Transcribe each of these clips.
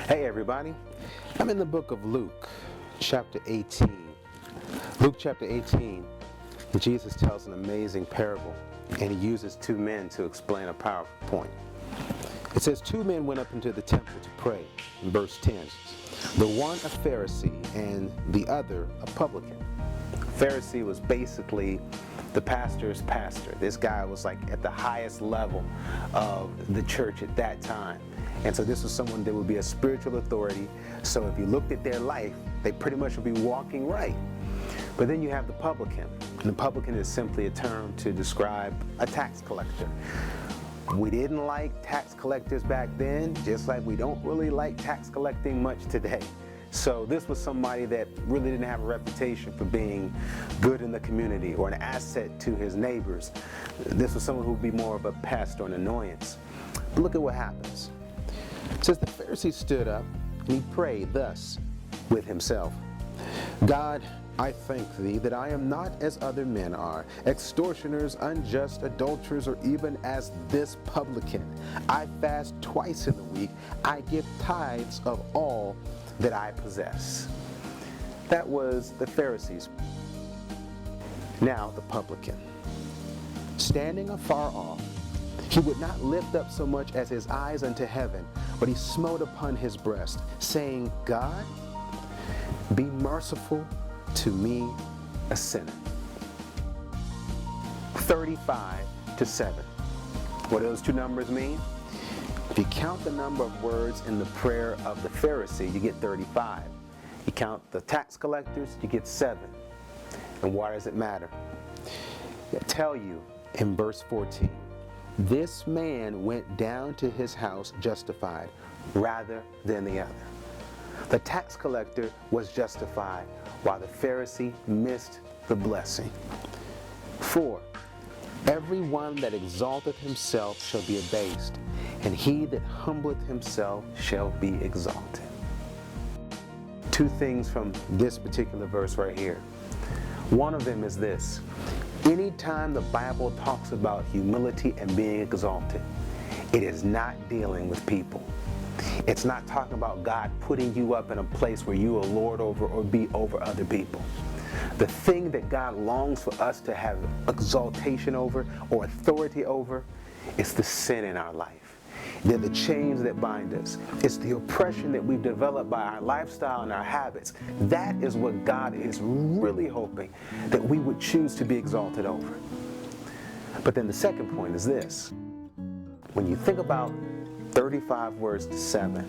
Hey everybody, I'm in the book of Luke, chapter 18. Luke chapter 18, Jesus tells an amazing parable, and he uses two men to explain a powerful point. It says, two men went up into the temple to pray, in verse 10. The one a Pharisee and the other a publican. Pharisee was basically the pastor's pastor. This guy was like at the highest level of the church at that time. And so this was someone that would be a spiritual authority. So if you looked at their life, they pretty much would be walking right. But then you have the publican. And the publican is simply a term to describe a tax collector. We didn't like tax collectors back then, just like we don't really like tax collecting much today. So this was somebody that really didn't have a reputation for being good in the community or an asset to his neighbors. This was someone who would be more of a pest or an annoyance. But look at what happens. It says, the Pharisee stood up and he prayed thus with himself. God, I thank thee that I am not as other men are, extortioners, unjust, adulterers, or even as this publican. I fast twice in the week. I give tithes of all that I possess. That was the Pharisees. Now the publican. Standing afar off, he would not lift up so much as his eyes unto heaven, but he smote upon his breast, saying, God, be merciful to me, a sinner. 35-7. What do those two numbers mean? If you count the number of words in the prayer of the Pharisee, you get 35. You count the tax collectors, you get 7. And why does it matter? I tell you in verse 14, this man went down to his house justified rather than the other. The tax collector was justified while the Pharisee missed the blessing. 4. Every one that exalteth himself shall be abased, and he that humbleth himself shall be exalted. Two things from this particular verse right here. One of them is this. Anytime the Bible talks about humility and being exalted, it is not dealing with people. It's not talking about God putting you up in a place where you are Lord over or be over other people. The thing that God longs for us to have exaltation over or authority over is the sin in our life. They're the chains that bind us. It's the oppression that we've developed by our lifestyle and our habits. That is what God is really hoping that we would choose to be exalted over. But then the second point is this. When you think about 35 words to 7,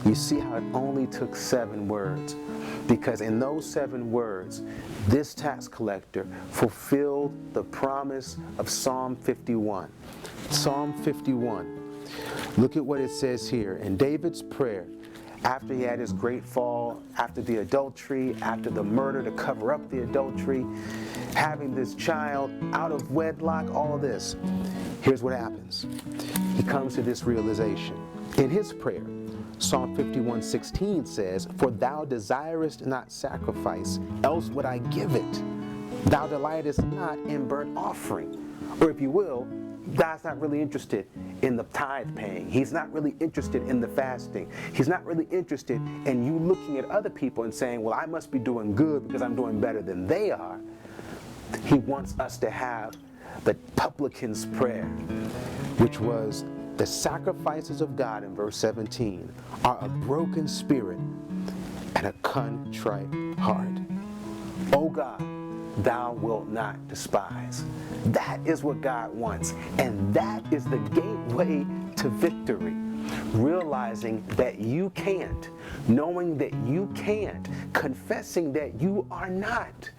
you see how it only took 7 words. Because in those 7 words, this tax collector fulfilled the promise of Psalm 51. Psalm 51. Look at what it says here. In David's prayer, after he had his great fall, after the adultery, after the murder to cover up the adultery, having this child out of wedlock, all of this, here's what happens. He comes to this realization. In his prayer, Psalm 51:16 says, for thou desirest not sacrifice, else would I give it. Thou delightest not in burnt offering. Or if you will, God's not really interested in the tithe paying. He's not really interested in the fasting. He's not really interested in you looking at other people and saying, well, I must be doing good because I'm doing better than they are. He wants us to have the publican's prayer, which was the sacrifices of God in verse 17 are a broken spirit and a contrite heart. O God, thou wilt not despise. That is what God wants. And that is the gateway to victory. Realizing that you can't, knowing that you can't, confessing that you are not,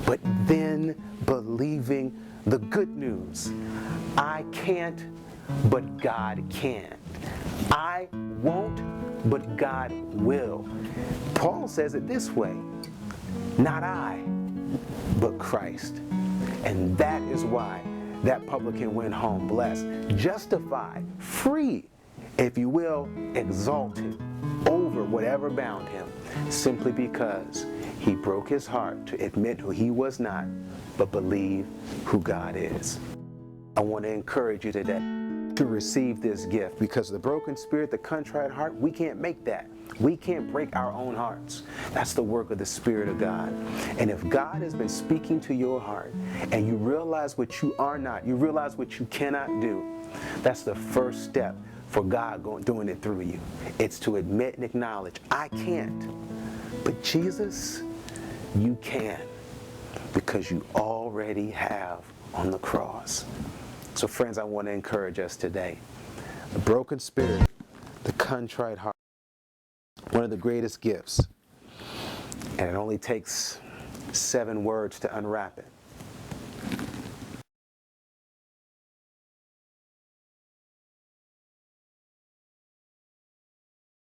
but then believing the good news. I can't, but God can. I won't, but God will. Paul says it this way, not I, but Christ. And that is why that publican went home blessed, justified, free, if you will, exalted over whatever bound him, simply because he broke his heart to admit who he was not, but believe who God is. I want to encourage you today. to receive this gift, because the broken spirit, the contrite heart, we can't make that. We can't break our own hearts. That's the work of the Spirit of God. And if God has been speaking to your heart and you realize what you are not, you realize what you cannot do, that's the first step for God doing it through you. It's to admit and acknowledge, I can't. But Jesus, you can, because you already have on the cross. So friends, I want to encourage us today. The broken spirit, the contrite heart, one of the greatest gifts. And it only takes 7 words to unwrap it.